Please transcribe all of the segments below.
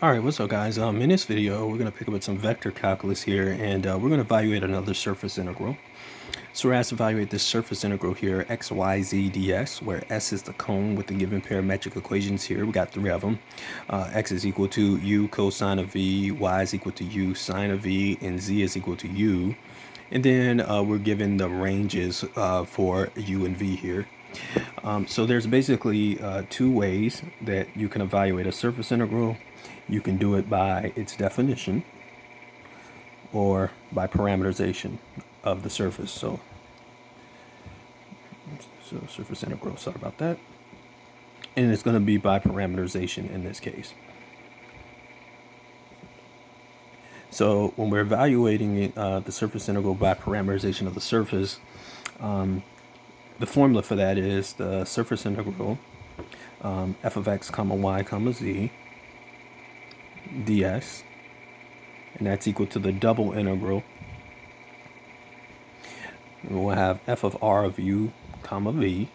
Alright, what's up guys? In this video, we're going to pick up with some vector calculus here, and we're going to evaluate another surface integral. So we're asked to evaluate this surface integral here, x, y, z, ds, where s is the cone with the given parametric equations here. We got three of them. X is equal to u cosine of v, y is equal to u sine of v, and z is equal to u. And then we're given the ranges for u and v here. So there's basically two ways that you can evaluate a surface integral. You can do it by its definition or by parameterization of the surface. So surface integral, sorry about that. And it's going to be by parameterization in this case. So when we're evaluating the surface integral by parameterization of the surface, the formula for that is the surface integral f of x comma y comma z ds, and that's equal to the double integral. And we'll have f of r of u comma v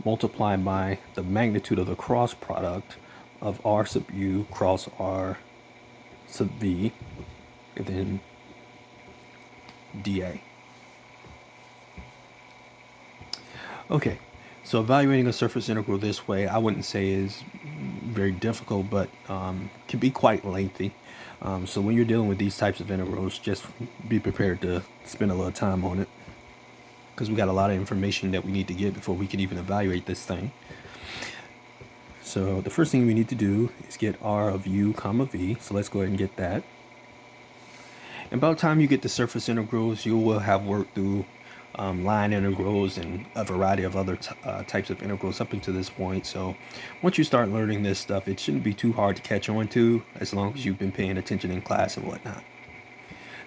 multiplied by the magnitude of the cross product of r sub u cross r sub v, and then dA. Okay, so evaluating a surface integral this way, I wouldn't say is very difficult, but can be quite lengthy. So when you're dealing with these types of integrals, just be prepared to spend a little time on it, because we got a lot of information that we need to get before we can even evaluate this thing. So the first thing we need to do is get r of u comma v. So let's go ahead and get that. And by the time you get to surface integrals, you will have worked through line integrals and a variety of other types of integrals up until this point. So once you start learning this stuff, it shouldn't be too hard to catch on to, as long as you've been paying attention in class and whatnot.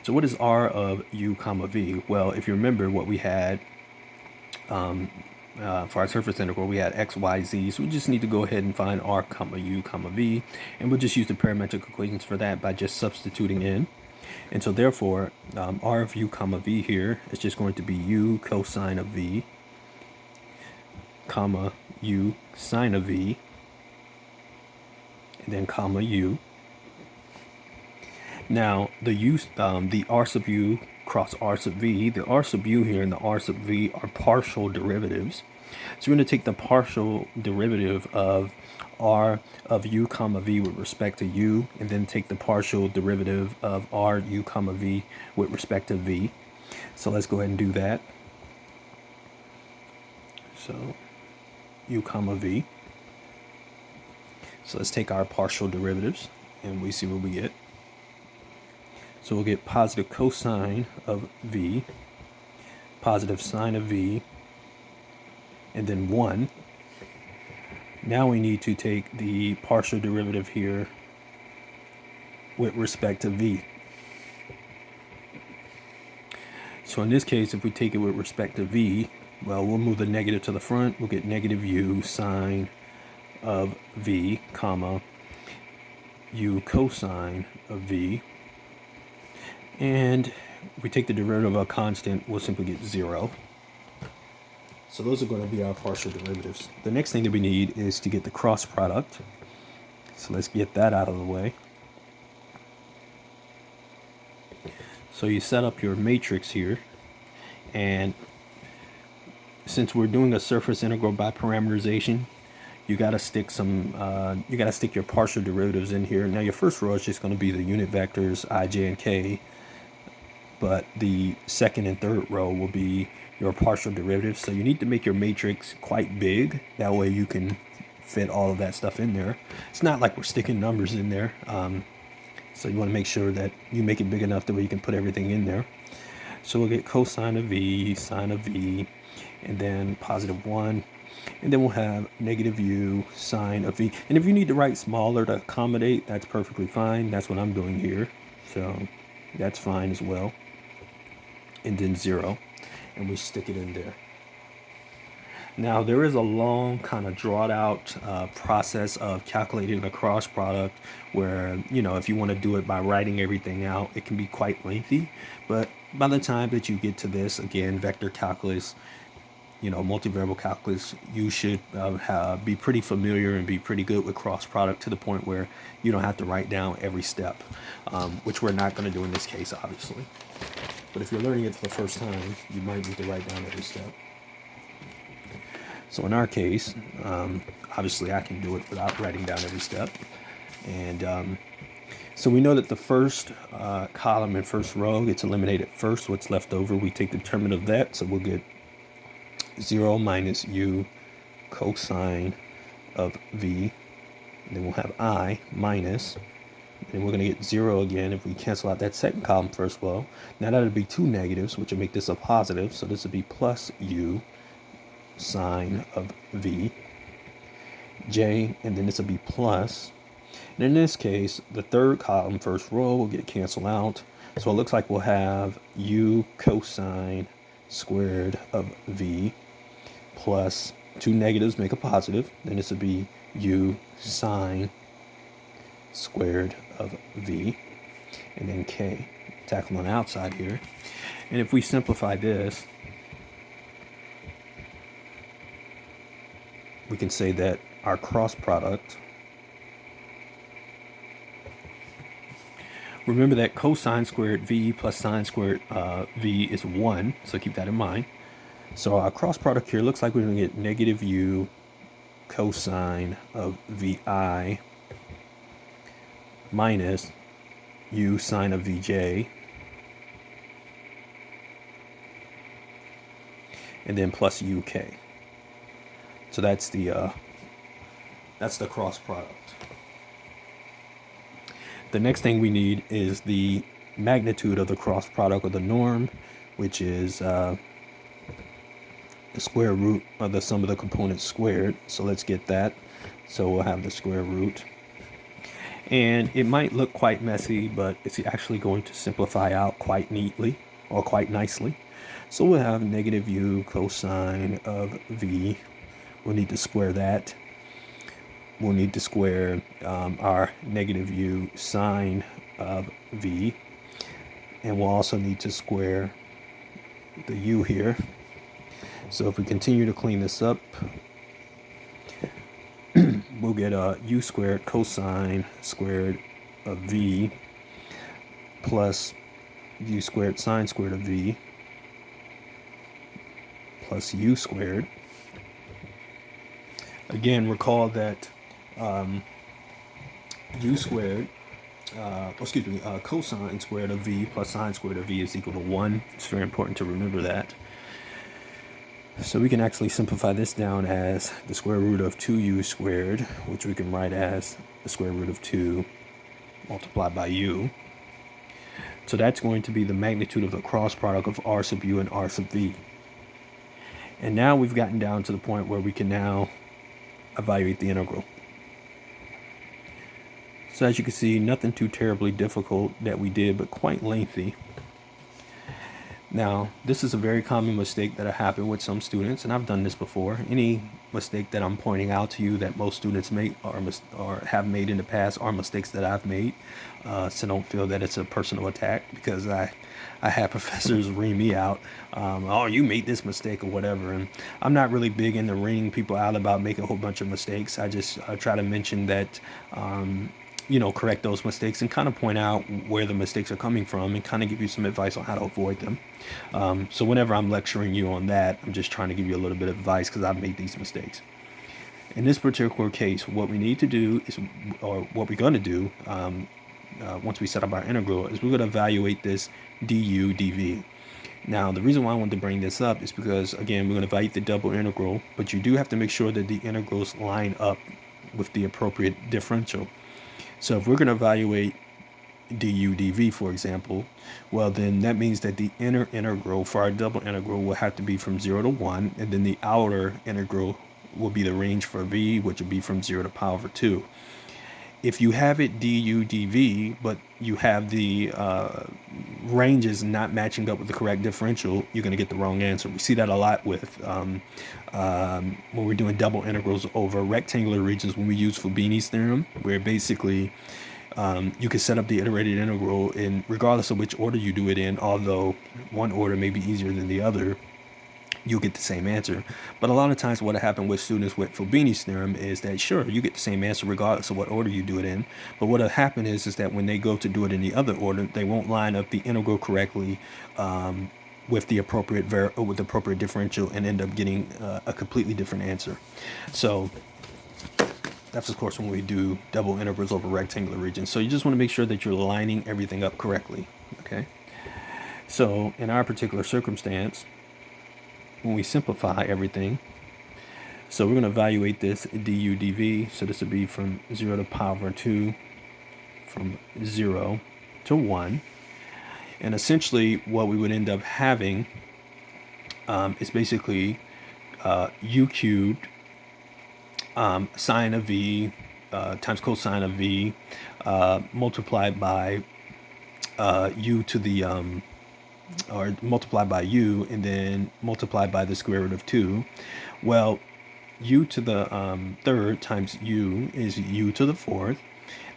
So what is r of u comma v? Well, if you remember what we had for our surface integral, we had x, y, z. So we just need to go ahead and find r comma u comma v, and we'll just use the parametric equations for that by just substituting in. And so therefore, r of u comma v here is just going to be u cosine of v, comma u sine of v, and then comma u. Now the r sub u cross r sub v, the r sub u here and the r sub v are partial derivatives. So we're going to take the partial derivative of r of u comma v with respect to u, and then take the partial derivative of r u comma v with respect to v. So let's go ahead and do that. So u comma v. So let's take our partial derivatives and we see what we get. So we'll get positive cosine of v, positive sine of v, and then 1. Now we need to take the partial derivative here with respect to v. So in this case, if we take it with respect to v, well, we'll move the negative to the front. We'll get negative u sine of v, comma, u cosine of v. And if we take the derivative of a constant, we'll simply get 0. So those are going to be our partial derivatives. The next thing that we need is to get the cross product. So let's get that out of the way. So you set up your matrix here, and since we're doing a surface integral by parameterization, you got to stick your partial derivatives in here. Now your first row is just going to be the unit vectors I, j, and k, but the second and third row will be your partial derivatives. So you need to make your matrix quite big. That way you can fit all of that stuff in there. It's not like we're sticking numbers in there. So you want to make sure that you make it big enough that way you can put everything in there. So we'll get cosine of v, sine of v, and then positive 1. And then we'll have negative u sine of v. And if you need to write smaller to accommodate, that's perfectly fine. That's what I'm doing here. So that's fine as well. And then 0. And we stick it in there. Now there is a long kind of drawn out process of calculating the cross product where, if you want to do it by writing everything out, it can be quite lengthy. But by the time that you get to this, again, vector calculus, multivariable calculus, you should be pretty familiar and be pretty good with cross product to the point where you don't have to write down every step, which we're not going to do in this case, obviously. But if you're learning it for the first time, you might need to write down every step. So in our case, obviously I can do it without writing down every step. And so we know that the first column and first row gets eliminated first. What's left over, we take the determinant of that. So we'll get 0 minus u cosine of v. And then we'll have I minus. And we're going to get 0 again if we cancel out that second column first row. Now that would be two negatives, which will make this a positive. So this would be plus u sine of v. J, and then this will be plus. And in this case, the third column, first row, will get canceled out. So it looks like we'll have u cosine squared of v plus two negatives make a positive. Then this would be u sine squared of v. And then k, tackle on the outside here. And if we simplify this, we can say that our cross product, remember that cosine squared v plus sine squared v is 1, so keep that in mind. So our cross product here looks like we're going to get negative u cosine of vi minus u sine of vj, and then plus uk. So that's the cross product. The next thing we need is the magnitude of the cross product, or the norm, which is the square root of the sum of the components squared. So let's get that. So we'll have the square root. And it might look quite messy, but it's actually going to simplify out quite neatly, or quite nicely. So we'll have negative u cosine of v. We'll need to square that. We'll need to square our negative u sine of v. And we'll also need to square the u here. So if we continue to clean this up, we'll get u squared cosine squared of v plus u squared sine squared of v plus u squared. Again, recall that u squared, cosine squared of v plus sine squared of v is equal to 1. It's very important to remember that. So we can actually simplify this down as the square root of 2u squared, which we can write as the square root of 2 multiplied by u. So that's going to be the magnitude of the cross product of r sub u and r sub v. And now we've gotten down to the point where we can now evaluate the integral. So as you can see, nothing too terribly difficult that we did, but quite lengthy. Now, this is a very common mistake that happens with some students, and I've done this before. Any mistake that I'm pointing out to you that most students make or have made in the past are mistakes that I've made. So don't feel that it's a personal attack, because I had professors ring me out. Oh, you made this mistake or whatever. And I'm not really big into ringing people out about making a whole bunch of mistakes. I just try to mention that correct those mistakes and kind of point out where the mistakes are coming from and kind of give you some advice on how to avoid them. So whenever I'm lecturing you on that, I'm just trying to give you a little bit of advice because I've made these mistakes. In this particular case, what we need to do is, or what we're going to do once we set up our integral, is we're going to evaluate this du dv. Now, the reason why I wanted to bring this up is because, again, we're going to evaluate the double integral, but you do have to make sure that the integrals line up with the appropriate differential. So if we're going to evaluate du dv, for example, well, then that means that the inner integral for our double integral will have to be from 0 to 1, and then the outer integral will be the range for v, which will be from 0 to pi over 2. If you have it du dv, but you have the ranges not matching up with the correct differential, you're going to get the wrong answer. We see that a lot with when we're doing double integrals over rectangular regions, when we use Fubini's theorem, where basically you can set up the iterated integral in regardless of which order you do it in, although one order may be easier than the other. you'll get the same answer. But a lot of times what happened with students with Fubini's theorem is that, sure, you get the same answer regardless of what order you do it in. But what will happen is that when they go to do it in the other order, they won't line up the integral correctly with the appropriate with the appropriate differential, and end up getting a completely different answer. So that's, of course, when we do double integrals over rectangular regions. So you just want to make sure that you're lining everything up correctly. Okay. So in our particular circumstance, when we simplify everything, so we're going to evaluate this du dv. So this would be from 0 to the power over 2, from 0 to 1. And essentially what we would end up having is basically u cubed sine of v times cosine of v multiplied by u to the or multiplied by u, and then multiplied by the square root of 2. Well, u to the third times u is u to the fourth.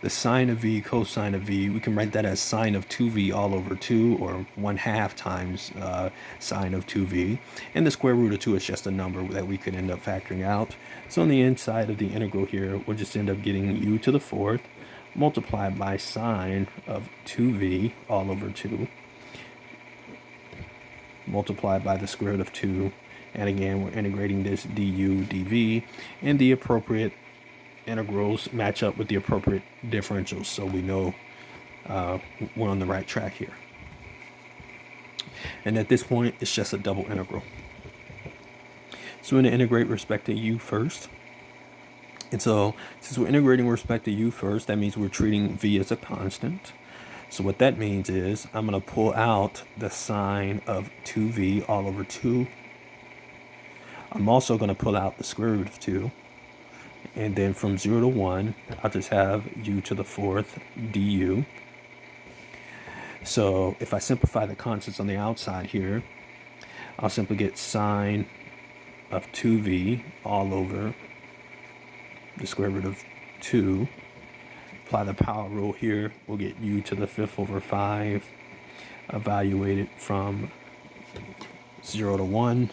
The sine of v, cosine of v, we can write that as sine of 2v all over 2, or 1/2 times sine of 2v. And the square root of 2 is just a number that we could end up factoring out. So on the inside of the integral here, we'll just end up getting u to the fourth multiplied by sine of 2v all over 2, multiplied by the square root of 2. And again, we're integrating this du dv, and the appropriate integrals match up with the appropriate differentials, so we know we're on the right track here. And at this point, it's just a double integral. So we're going to integrate respect to u first. And so since we're integrating respect to u first, that means we're treating v as a constant. So what that means is I'm going to pull out the sine of 2v all over 2. I'm also going to pull out the square root of 2. And then from 0 to 1, I'll just have u to the fourth du. So if I simplify the constants on the outside here, I'll simply get sine of 2v all over the square root of 2. Apply the power rule here, we'll get u to the fifth over 5. Evaluate it from 0 to 1.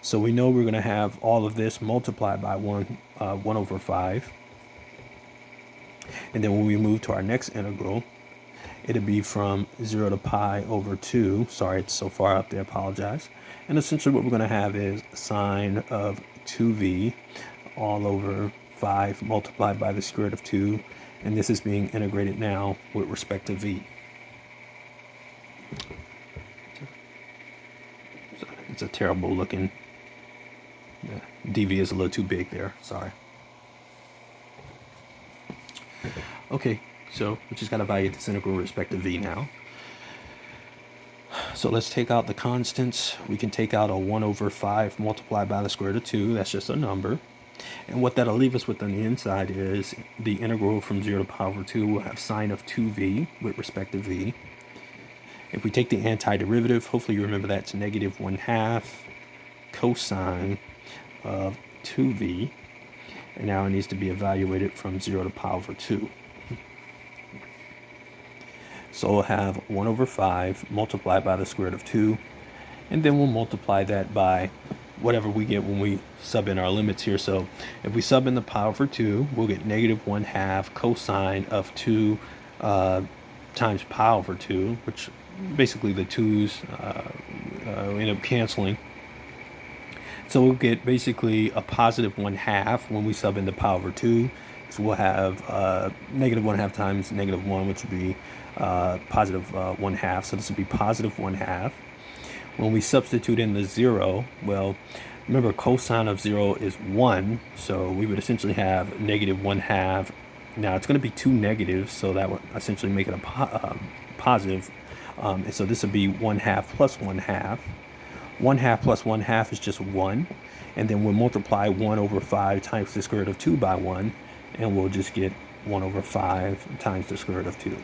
So we know we're going to have all of this multiplied by 1 over 5. And then when we move to our next integral, it'll be from 0 to pi over 2. Sorry, it's so far up there, apologize. And essentially what we're going to have is sine of 2v all over 5 multiplied by the square root of 2. And this is being integrated now with respect to v. It's a terrible looking, dv is a little too big there, sorry. Okay, so we just got to evaluate this integral with respect to v now. So let's take out the constants. We can take out a 1 over 5 multiplied by the square root of 2. That's just a number. And what that'll leave us with on the inside is the integral from 0 to pi over 2 will have sine of 2v with respect to v. If we take the antiderivative, hopefully you remember that's negative 1/2 cosine of 2v. And now it needs to be evaluated from 0 to pi over 2. So we'll have 1 over 5 multiplied by the square root of 2. And then we'll multiply that by whatever we get when we sub in our limits here. So if we sub in the pi over 2, we'll get negative 1/2 cosine of 2 times pi over 2, which basically the 2's end up canceling. So we'll get basically a positive 1/2 when we sub in the pi over 2. So we'll have negative 1/2 times negative 1, which would be positive 1/2. So this would be positive 1/2. When we substitute in the 0, well, remember cosine of 0 is 1, so we would essentially have negative 1/2. Now it's going to be two negatives, so that would essentially make it a positive. And so this would be 1/2 plus 1/2. 1/2 plus 1/2 is just 1. And then we'll multiply 1 over 5 times the square root of 2 by 1. And we'll just get 1 over 5 times the square root of 2,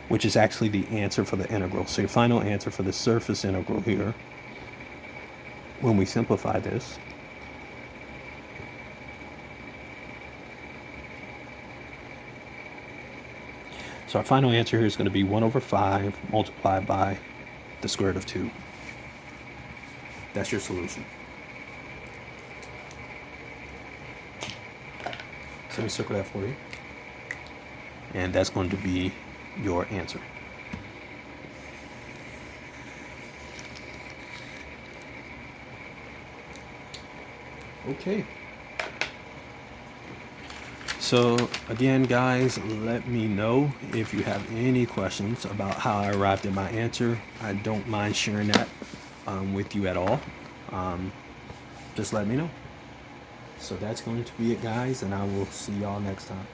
which is actually the answer for the integral. So your final answer for the surface integral here, when we simplify this, so our final answer here is going to be 1 over 5 multiplied by the square root of 2. That's your solution. let me circle that for you. And that's going to be your answer. Okay. So again, guys, let me know if you have any questions about how I arrived at my answer. I don't mind sharing that with you at all. Just let me know. So that's going to be it, guys, and I will see y'all next time.